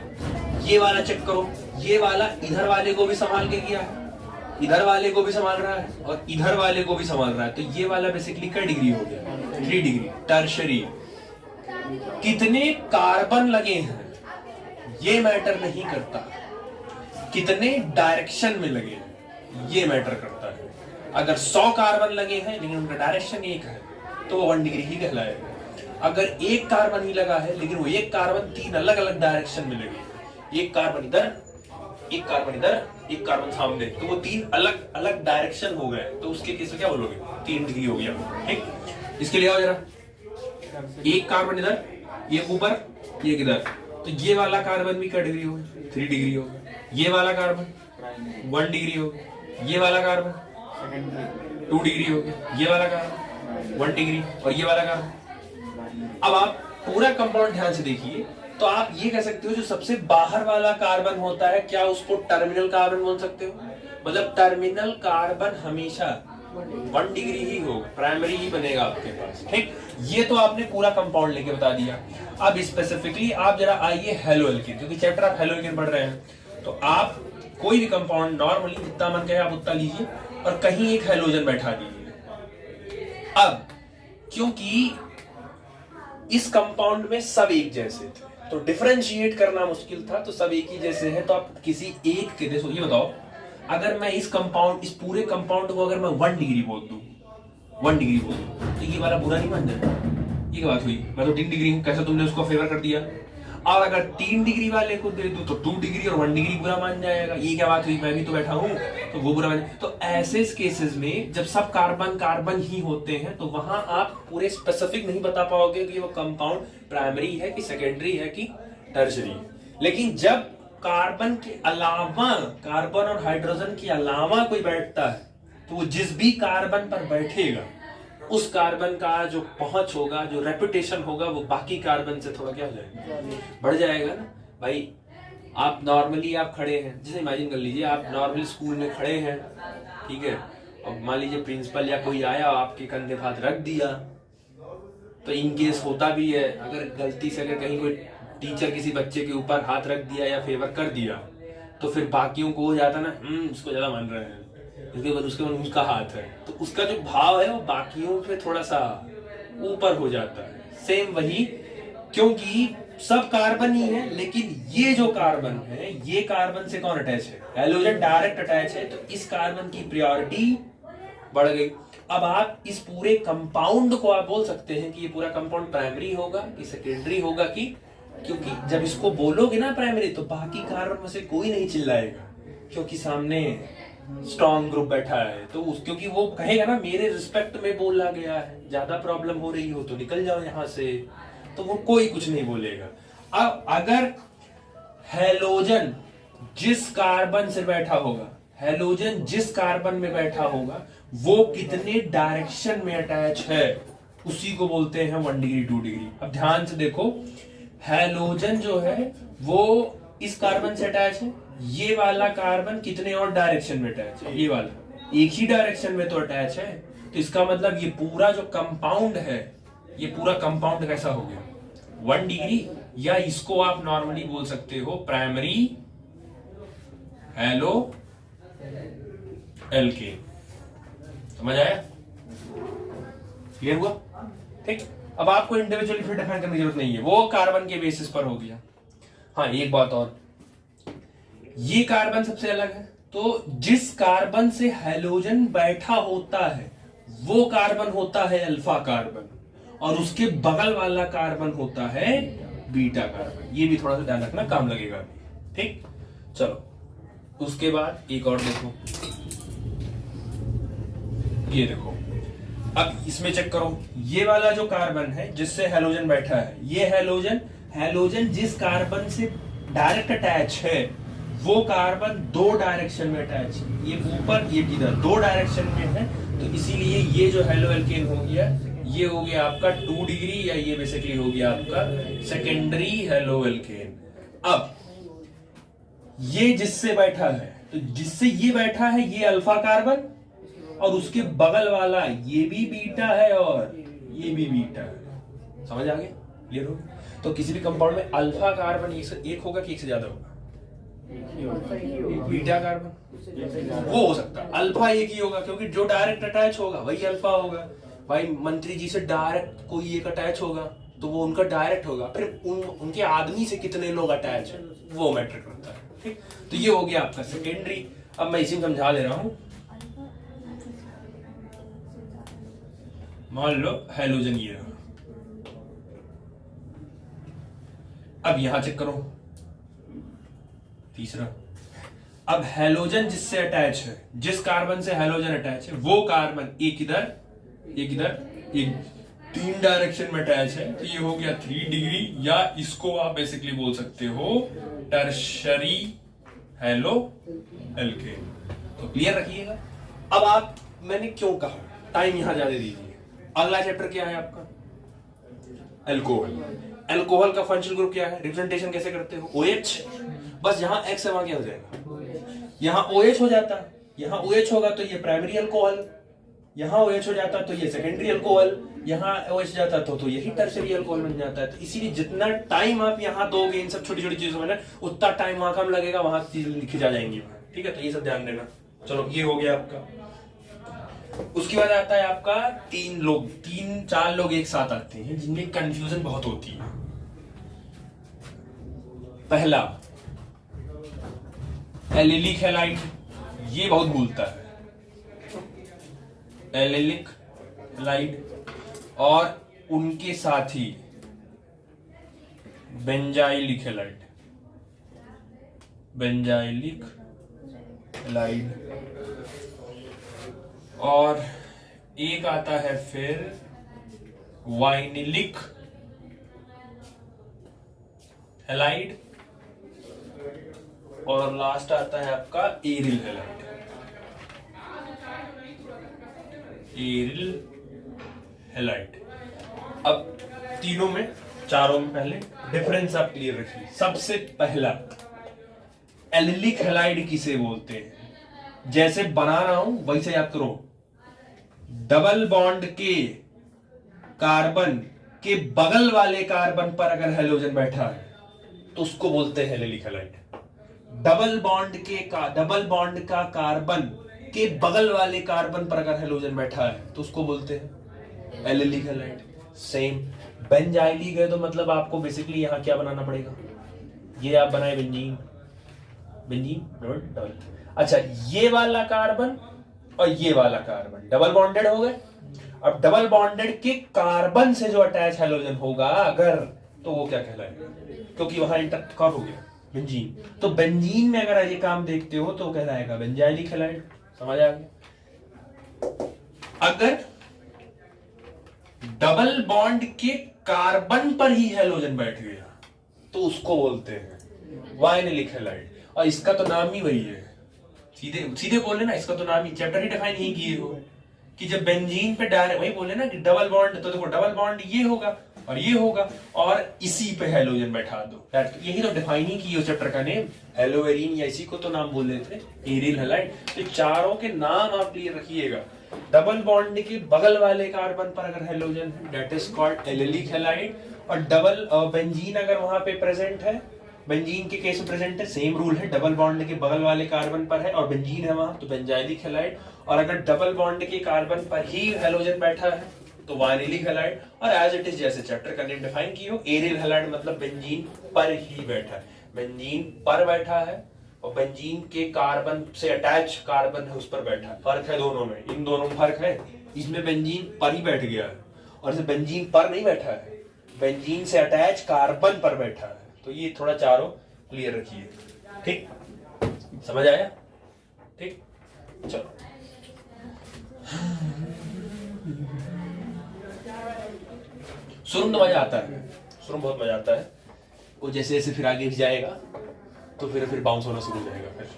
ये वाला चेक करो, ये वाला इधर वाले को भी संभाल के किया है, इधर वाले को भी संभाल रहा है और इधर वाले को भी संभाल रहा है, तो ये वाला बेसिकली क्या डिग्री हो गया, 3 डिग्री, टर्शरी। कितने कार्बन लगे हैं ये मैटर नहीं करता, कितने डायरेक्शन में लगे हैं ये मैटर करता है। अगर 100 कार्बन लगे हैं लेकिन उनका डायरेक्शन एक है तो वो 1 डिग्री ही कहलाएगा। अगर एक कार्बन ही लगा है लेकिन वो एक कार्बन 3 अलग अलग डायरेक्शन में लगे, एक कार्बन इधर, एक कार्बन इधर, एक कार्बन सामने, तो वो 3 अलग अलग डायरेक्शन हो गए, तो उसके केस में क्या बोलोगे, 3 डिग्री हो गया, ठीक। इसके लिए आओ जरा, एक कार्बन इधर, ये ऊपर, ये इधर, तो ये वाला कार्बन भी क्या डिग्री हो गया, 3 डिग्री हो गया। ये वाला कार्बन 1 डिग्री हो गया, ये वाला कार्बन 2 डिग्री हो गया, ये वाला कार्बन 1 डिग्री, और ये वाला कार्बन। अब आप पूरा कंपाउंड ध्यान से देखिए, तो आप ये कह सकते हो जो सबसे बाहर वाला कार्बन होता है, क्या उसको टर्मिनल कार्बन बोल सकते हो, मतलब टर्मिनल कार्बन हमेशा 1 डिग्री ही होगा, प्राइमरी ही बनेगा आपके पास, ठीक। ये तो आपने पूरा कंपाउंड लेके बता दिया। अब स्पेसिफिकली आप जरा आइए हेलो एल्केन, क्योंकि चैप्टर आप हेलो एल्केन पढ़ रहे हैं, तो आप कोई भी कंपाउंड नॉर्मली जितना मन कहे आप उतना लीजिए और कहीं एक हेलोजन बैठा दीजिए। अब क्योंकि इस कंपाउंड में सब एक जैसे थे तो डिफरेंशिएट करना मुश्किल था, तो सब एक ही जैसे हैं, तो आप किसी एक के, देखो ये बताओ अगर मैं इस पूरे कंपाउंड को अगर मैं 1 डिग्री बोल दूं, 1 डिग्री बोल दूं, तो ये वाला बुरा नहीं मान जाएगा? ये क्या बात हुई? मैं तो 3 डिग्री हूं, कैसे तुमने उसको फेवर कर दिया? और अगर 3 डिग्री वाले को दे दूं तो 2 डिग्री और 1 डिग्री बुरा मान जाएगा। ये क्या बात हुई? मैं भी तो बैठा हूं, तो वो बुरा मान जाएगा। तो ऐसे केसेस में जब सब कार्बन कार्बन ही होते हैं तो वहां आप पूरे स्पेसिफिक नहीं बता पाओगे कि वो कंपाउंड प्राइमरी है कि सेकेंडरी है कि टर्शरी। लेकिन जब कार्बन के अलावा, कार्बन और हाइड्रोजन के अलावा कोई बैठता है, तो वो जिस भी कार्बन पर बैठेगा उस कार्बन का जो पहुंच होगा, जो रेपुटेशन होगा, वो बाकी कार्बन से थोड़ा क्या हो जाएगा? बढ़ जाएगा ना भाई। आप नॉर्मली आप खड़े हैं, जैसे इमेजिन कर लीजिए आप नॉर्मली स्कूल में खड़े हैं, ठीक है, और मान लीजिए प्रिंसिपल या कोई आया आपके कंधे पे हाथ रख दिया, तो इन केस होता भी है, अगर गलती से अगर कहीं कोई टीचर किसी बच्चे के ऊपर हाथ रख दिया या फेवर कर दिया, तो फिर बाकियों को हो जाता ना, उसको ज्यादा मान रहे हैं, इसके बाद उसका हाथ है, तो उसका जो भाव है वो बाकियों पे थोड़ा सा ऊपर हो जाता है। सेम वही, क्योंकि सब कार्बन ही है, लेकिन ये जो कार्बन है, ये कार्बन से कौन अटैच है? हैलोजन डायरेक्ट अटैच है, तो इस कार्बन की प्रायोरिटी बढ़ गई। अब आप इस पूरे कंपाउंड को आप बोल सकते हैं कि ये पूरा कंपाउंड प्राइमरी होगा कि सेकेंडरी होगा, कि क्योंकि जब इसको बोलोगे ना प्राइमरी, तो बाकी कार्बन में से कोई नहीं चिल्लाएगा, क्योंकि सामने स्ट्रॉन्ग ग्रुप बैठा है, तो क्योंकि वो कहेगा ना मेरे रिस्पेक्ट में बोला गया है, ज्यादा प्रॉब्लम हो रही हो तो निकल जाओ यहां से, तो वो कोई कुछ नहीं बोलेगा। अब अगर हैलोजन जिस कार्बन से बैठा होगा, हैलोजन जिस कार्बन में बैठा होगा, वो कितने डायरेक्शन में अटैच है, उसी को बोलते हैं 1 डिग्री 2 डिग्री। अब ध्यान से देखो, हैलोजन जो है वो इस कार्बन से अटैच है, ये वाला कार्बन कितने और डायरेक्शन में अटैच है? ये वाला एक ही डायरेक्शन में तो अटैच है, तो इसका मतलब ये पूरा जो कंपाउंड है, ये पूरा कंपाउंड कैसा हो गया? 1 डिग्री, या इसको आप नॉर्मली बोल सकते हो प्राइमरी हेलो एल्केन। समझ आया? क्लियर हुआ? ठीक। अब आपको इंडिविजुअली फिर डिफाइन करने की जरूरत नहीं है, वो कार्बन के बेसिस पर हो गया। हाँ, एक बात और, ये कार्बन सबसे अलग है, तो जिस कार्बन से हैलोजन बैठा होता है वो कार्बन होता है अल्फा कार्बन, और उसके बगल वाला कार्बन होता है बीटा कार्बन। ये भी थोड़ा सा ध्यान रखना, काम लगेगा। ठीक, चलो उसके बाद एक और देखो, ये देखो, अब इसमें चेक करो, ये वाला जो कार्बन है जिससे हैलोजन बैठा है, ये हैलोजन जिस कार्बन से डायरेक्ट अटैच है, वो कार्बन 2 डायरेक्शन में अटैच है, ये ऊपर ये इधर 2 डायरेक्शन में है, तो इसीलिए ये जो हेलो एल्केन हो गया, ये हो गया आपका 2 डिग्री, या ये बेसिकली हो गया आपका सेकेंडरी हेलो एल्केन। अब ये जिससे बैठा है, तो जिससे ये बैठा है ये अल्फा कार्बन, और उसके बगल वाला ये भी बीटा है और ये भी बीटा है। समझ आ गया? क्लियर हो? तो किसी भी कंपाउंड में अल्फा कार्बन एक होगा कि एक से ज्यादा होगा? बीटा कार्बन वो हो सकता है, अल्फा एक ही होगा, क्योंकि जो डायरेक्ट अटैच होगा वही अल्फा होगा। भाई मंत्री जी से डायरेक्ट कोई एक अटैच होगा तो वो उनका डायरेक्ट होगा, फिर उनके आदमी से कितने लोग अटैच है वो मैटर करता है। ठीक, तो ये हो गया आपका सेकेंडरी। अब मैं इसी में समझा ले रहा हूं। मान लो हैलोजन ये रहा, अब यहां चेक करो तीसरा। अब हैलोजन जिससे अटैच है, जिस कार्बन से हैलोजन अटैच है, वो कार्बन एक इधर एक 3 डायरेक्शन में अटैच है, तो ये हो गया 3 डिग्री, या इसको आप बेसिकली बोल सकते हो टर्शरी हेलो एल्केन। तो क्लियर रखिएगा। अब आप, मैंने क्यों कहा, टाइम यहां ज्यादा दीजिए। अगला चैप्टर क्या है आपका? अल्कोहल। अल्कोहल का फंक्शनल ग्रुप क्या है, रिप्रेजेंटेशन कैसे करते हो? OH। बस यहाँ X है, वहां क्या हो जाएगा? यहाँ OH हो जाता, यहाँ OH होगा तो ये प्राइमरी अल्कोहल, यहाँ OH हो जाता तो ये सेकेंडरी अल्कोहल, यहाँ OH जाता तो यही टर्शरी अल्कोहल बन जाता है। तो इसीलिए जितना टाइम आप यहाँ दोगे इन सब छोटी छोटी चीजों में ना, उतना टाइम वहां कम लगेगा, वहां चीजें लिखी जा जाएंगी। ठीक है, तो ये सब ध्यान देना। चलो ये हो गया आपका। उसके बाद आता है आपका 3-4 लोग एक साथ आते हैं जिनमें कंफ्यूजन बहुत होती है। पहला एलिलिक हैलाइड, ये बहुत भूलता है, एलिलिक हैलाइड और उनके साथी बेंजाइलिक हैलाइड, बेंजाइलिक हैलाइड। और एक आता है फिर वाइनिलिक हैलाइड और लास्ट आता है आपका एरिल हैलाइड, एरिल हैलाइड। अब तीनों में चारों में पहले डिफरेंस आप क्लियर रखिए। सबसे पहला एलिलिक हैलाइड किसे बोलते हैं, जैसे बना रहा हूं वैसे याद करो। डबल बॉन्ड के कार्बन के बगल वाले कार्बन पर अगर हेलोजन बैठा है तो उसको बोलते हैं एलिलिक हैलाइड। डबल बॉन्ड का कार्बन के बगल वाले कार्बन पर अगर हेलोजन बैठा है तो उसको बोलते हैं एलिलिक हैलाइड। सेम बेंजाइलिक है तो मतलब आपको बेसिकली यहां क्या बनाना पड़ेगा, ये आप बनाए बेंजीन, बेंजीन डबल। अच्छा, ये वाला कार्बन और ये वाला कार्बन डबल बॉन्डेड हो गए। अब डबल बॉन्डेड के कार्बन से जो अटैच हेलोजन होगा अगर, तो वो क्या कहलाएगा, क्योंकि वहां इंटर कब हो गया बेंजीन। तो बेंजीन में अगर ये काम देखते हो तो कहलाएगा बेंजाइलिक हैलाइड। समझ आ गया। अगर डबल बॉन्ड के कार्बन पर ही हेलोजन बैठ गया तो उसको बोलते हैं वाइनिलिक हैलाइड। और इसका तो नाम ही वही है, सीधे सीधे बोले ना, इसका तो नाम ही, चैप्टर ही डिफाइन ही किए हो कि जब बेंजीन पे डायरेक्ट वही बोले ना कि डबल बॉन्ड, तो देखो डबल बॉन्ड ये होगा और ये होगा और इसी पे हेलोजन बैठा दो। यही तो डिफाइन ही की हो चैप्टर का नेम, हेलोवेरिन, या इसी को तो नाम बोल रहे थे एरिल हैलाइड। तो चारों के नाम आप क्लियर रखिएगा। डबल बॉन्ड के बगल वाले कार्बन पर अगर हेलोजन है that is called allylic halide. और डबल बेंजीन अगर वहां पे प्रेजेंट है, बेंजीन के केस में प्रेजेंट है, सेम रूल है, डबल बॉन्ड के बगल वाले कार्बन पर है और बेंजीन है वहां, तो बेंजाइलिक हैलाइड। और अगर डबल बॉन्ड के कार्बन पर ही हेलोजन बैठा है तो वाइनिलिक हैलाइड। और एज इट इज जैसे चैप्टर का नेम डिफाइन की हो, एरिल हैलाइड मतलब बेंजीन पर ही बैठा है, बेंजीन पर बैठा है और बेंजीन के कार्बन से अटैच कार्बन है उस पर बैठा है। फर्क है दोनों में, इन दोनों में फर्क है। इसमें बेंजीन पर ही बैठ गया है और इसे बेंजीन पर नहीं बैठा है, बेंजीन से अटैच कार्बन पर बैठा है। तो ये थोड़ा चारों क्लियर रखिए, ठीक, समझ आया, ठीक। चलो शुरू में मजा आता है, शुरू में बहुत मजा आता है, वो जैसे जैसे फिर आगे भी जाएगा तो फिर बाउंस होना शुरू हो जाएगा। फिर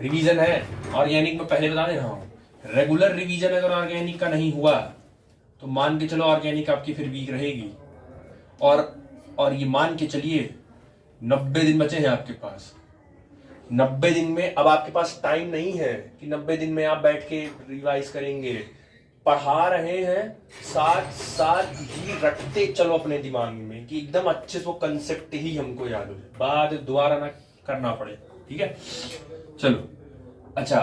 रिवीजन है ऑर्गेनिक में, पहले बता दे रहा हूँ, रेगुलर रिवीजन अगर ऑर्गेनिक का नहीं हुआ तो मान के चलो ऑर्गेनिक आपकी फिर वीक रहेगी। और ये मान के चलिए 90 दिन बचे हैं आपके पास। 90 दिन में अब आपके पास टाइम नहीं है कि 90 दिन में आप बैठ के रिवाइज करेंगे, पढ़ा रहे हैं, साथ साथ ही रखते चलो अपने दिमाग में कि एकदम अच्छे से वो कंसेप्ट ही हमको याद हो जाए, बाद दोबारा ना करना पड़े, ठीक है। चलो अच्छा,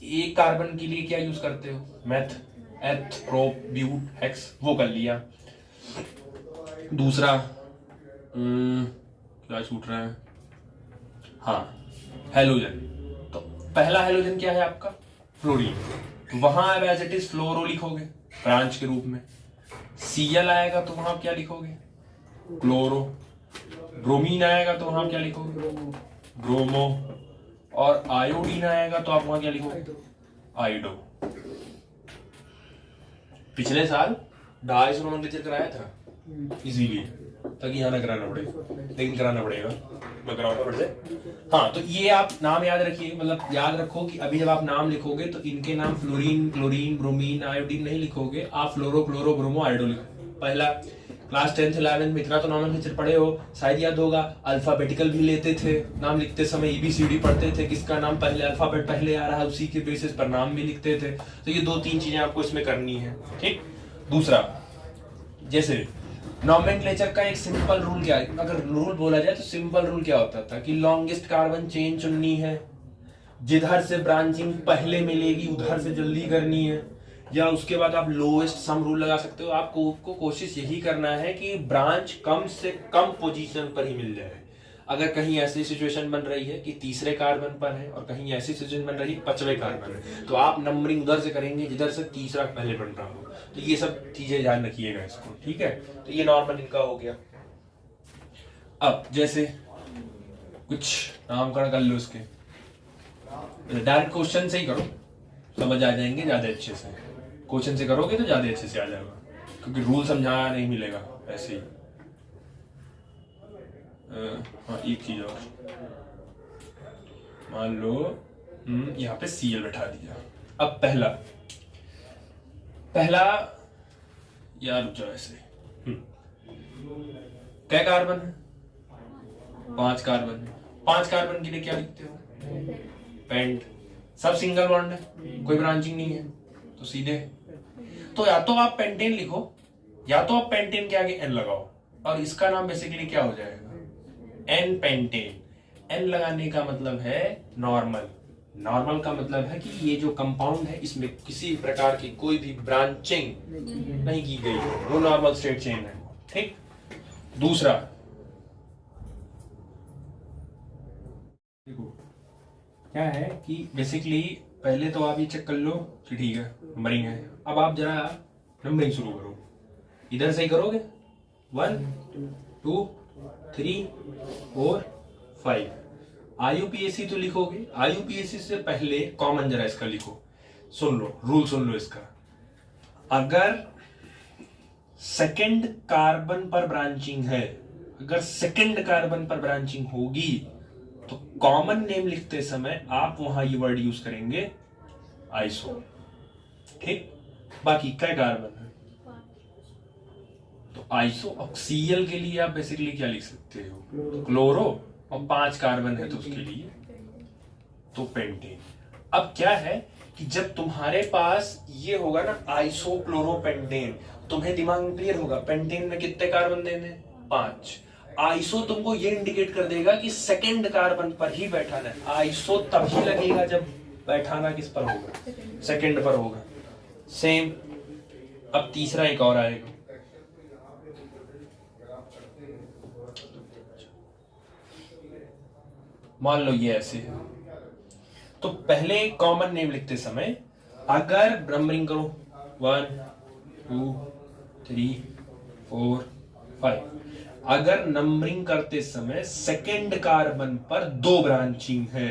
एक कार्बन के लिए क्या यूज करते हो, मेथ, एथ, प्रोप, ब्यूट, हेक्स, वो कर लिया। दूसरा क्या छूट रहा है, हाँ हेलोजन। तो पहला हेलोजन क्या है आपका, फ्लोरीन। वहां अब एज इट इज फ्लोरो लिखोगे ब्रांच के रूप में। Cl आएगा तो वहां क्या लिखोगे, क्लोरो। ब्रोमीन आएगा तो वहां क्या लिखोगे, ब्रोमो। और आयोडीन आएगा तो आप वहां क्या लिखोगे, आयोडो। पिछले साल 250 नोमेनक्लेचर कराया था इसीलिए, ताकि यहाँ ना कराना पड़े, लेकिन कराना पड़ेगा, मैं कराऊंगा फिर से। हाँ, तो ये आप नाम याद रखिए, मतलब याद रखो कि अभी जब आप नाम लिखोगे तो इनके नाम फ्लोरीन, क्लोरीन, ब्रोमीन, आयोडीन नहीं लिखोगे, आप फ्लोरो, क्लोरो, ब्रोमो, आयोडो लिखो। पहला क्लास 10th 11th में इतना तो नोमेनक्लेचर पढ़े हो, शायद याद होगा। अल्फाबेटिकल भी लेते थे, नाम लिखते समय ABCD पढ़ते थे, किसका नाम पहले, अल्फाबेट पहले आ रहा है उसी के बेसिस पर नाम भी लिखते थे। तो ये 2-3 चीजें आपको इसमें करनी है, ठीक। दूसरा, जैसे नोमेनक्लेचर का एक सिंपल रूल क्या है, अगर रूल बोला जाए तो सिंपल रूल क्या होता था कि लॉन्गेस्ट कार्बन चेन चुननी है, जिधर से ब्रांचिंग पहले मिलेगी उधर से जल्दी करनी है, या उसके बाद आप लोएस्ट सम रूल लगा सकते हो। आपको कोशिश यही करना है कि ब्रांच कम से कम पोजीशन पर ही मिल जाए। अगर कहीं ऐसी सिचुएशन बन रही है कि तीसरे कार्बन पर है और कहीं ऐसी सिचुएशन बन रही है 5वें कार्बन है, तो आप नंबरिंग उधर से करेंगे जिधर से तीसरा पहले बन रहा हो। तो ये सब चीजें ध्यान रखिएगा इसको, ठीक है। तो ये नॉर्मल इनका हो गया। अब जैसे कुछ नामकरण कर लो इसके, डायरेक्ट क्वेश्चन से ही करो, समझ आ जाएंगे ज्यादा अच्छे से। क्वेश्चन से करोगे तो ज्यादा अच्छे से आ जाएगा, क्योंकि रूल समझाया नहीं मिलेगा ऐसे ही। हाँ, एक चीज और, मान लो यहाँ पे Cl बैठा दिया। अब पहला यार रुक जाओ, ऐसे क्या कार्बन है? 5 कार्बन है। 5 कार्बन के लिए क्या लिखते हो? पेंट। सब सिंगल बॉन्ड है, कोई ब्रांचिंग नहीं है, तो सीधे। तो या तो आप पेंटेन लिखो या तो आप पेंटेन के आगे एन लगाओ, और इसका नाम बेसिकली क्या हो जाएगा? N pentane. एन लगाने का मतलब है नॉर्मल। नॉर्मल का मतलब है कि ये जो कंपाउंड है इसमें किसी प्रकार की कोई भी ब्रांचिंग नहीं की गई, वो नॉर्मल स्टेट चेन है, ठीक। दूसरा देखो क्या है कि बेसिकली पहले तो आप ये चेक कर लो कि ठीक है नंबरिंग है। अब आप जरा नंबरिंग शुरू करो, इधर से ही करोगे। 1 2 3 4 5। IUPAC तो लिखोगे, IUPAC से पहले कॉमन जरा इसका लिखो। सुन लो रूल, सुन लो इसका। अगर सेकंड कार्बन पर ब्रांचिंग है, अगर सेकंड कार्बन पर ब्रांचिंग होगी तो कॉमन नेम लिखते समय आप वहां ये वर्ड यूज करेंगे आइसो, ठीक। बाकी क्या कार्बन है तो आइसो। ऑक्सीयल के लिए आप बेसिकली क्या लिख सकते हो? क्लोरो। और 5 कार्बन है तो उसके लिए तो पेंटेन। अब क्या है कि जब तुम्हारे पास ये होगा ना आइसोक्लोरोपेंटेन, तुम्हें दिमाग में क्लियर होगा पेंटेन में कितने कार्बन देने? 5। आइसो तुमको ये इंडिकेट कर देगा कि सेकंड कार्बन पर ही बैठाना है। आइसो तभी लगेगा जब बैठाना किस पर होगा? सेकंड पर होगा। सेम। अब तीसरा एक और आएगा, मान लो ये ऐसे है, तो पहले कॉमन नेम लिखते समय अगर नंबरिंग करो 1 2 3 4 5, अगर नंबरिंग करते समय सेकंड कार्बन पर 2 ब्रांचिंग है,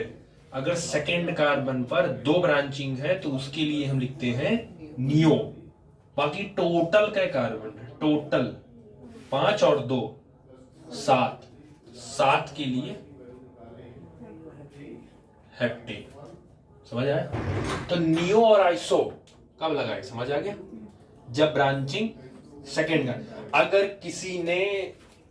अगर सेकंड कार्बन पर 2 ब्रांचिंग है तो उसके लिए हम लिखते हैं नियो। बाकी टोटल क्या कार्बन है? टोटल 5 और 2 7, 7 के लिए हेप्टेन। समझ आया? तो नियो और आइसो कब लगाए, समझ आ गया? जब ब्रांचिंग सेकंड का। अगर किसी ने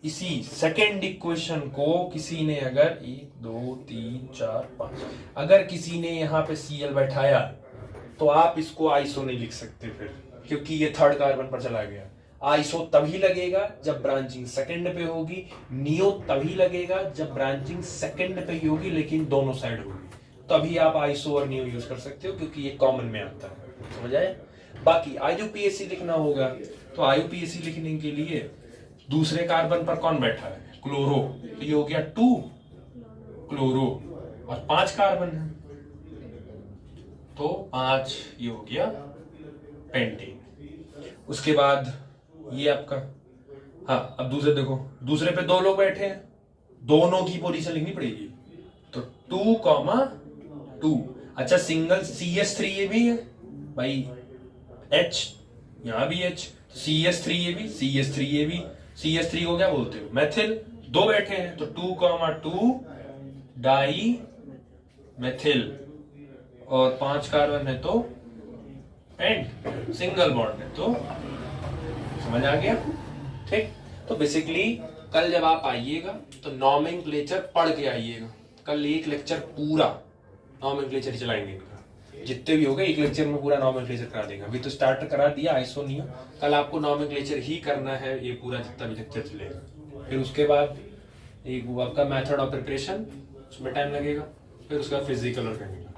इसी सेकंड इक्वेशन को किसी ने अगर 1 2 3 4 5 अगर किसी ने यहां पे Cl बैठाया तो आप इसको आइसो नहीं लिख सकते फिर, क्योंकि ये थर्ड कार्बन पर चला गया। आइसो तभी लगेगा जब ब्रांचिंग सेकंड पे होगी, नियो तभी लगेगा जब ब्रांचिंग सेकंड पे ही होगी लेकिन दोनों साइड होगी, तभी आप आइसो और नियो यूज कर सकते हो, क्योंकि ये कॉमन में आता है। समझ आए? बाकी IUPAC लिखना होगा तो IUPAC लिखने के लिए दूसरे कार्बन पर कौन बैठा है? क्लोरो। तो ये हो गया 2 क्लोरो और 5 कार्बन है तो 5 ये हो गया पेंटेन। उसके बाद ये आपका, हाँ अब दूसरे देखो, दूसरे पे 2 लोग बैठे हैं, दोनों की पोजीशन लिखनी पड़ेगी। तो 2, 2। अच्छा सिंगल CH3 ये भी है भाई, H यहां भी H, तो CH3 ये भी, CH3 ये भी। CH3 को क्या बोलते हो? मेथिल। 2 बैठे हैं तो 2, 2 डाई मेथिल और 5 कार्बन है तो पेंट, सिंगल बॉन्ड है तो। समझ आ गया? ठीक। तो बेसिकली कल जब आप आइएगा तो नॉमेनक्लेचर पढ़ के आइएगा। कल एक लेक्चर पूरा नॉमेनक्लेचर चलाएंगे इनका, जितने भी हो गए एक लेक्चर में पूरा नॉमेनक्लेचर करा देंगे। अभी तो स्टार्ट करा दिया आइसो नियो, कल आपको नॉमेनक्लेचर ही करना है ये पूरा जितना भी लेक्चर चलेगा। फिर उसके बाद एक वो आपका मेथड ऑफ प्रिपरेशन, उसमें टाइम लगेगा। फिर उसका फिजिकल और केमिकल।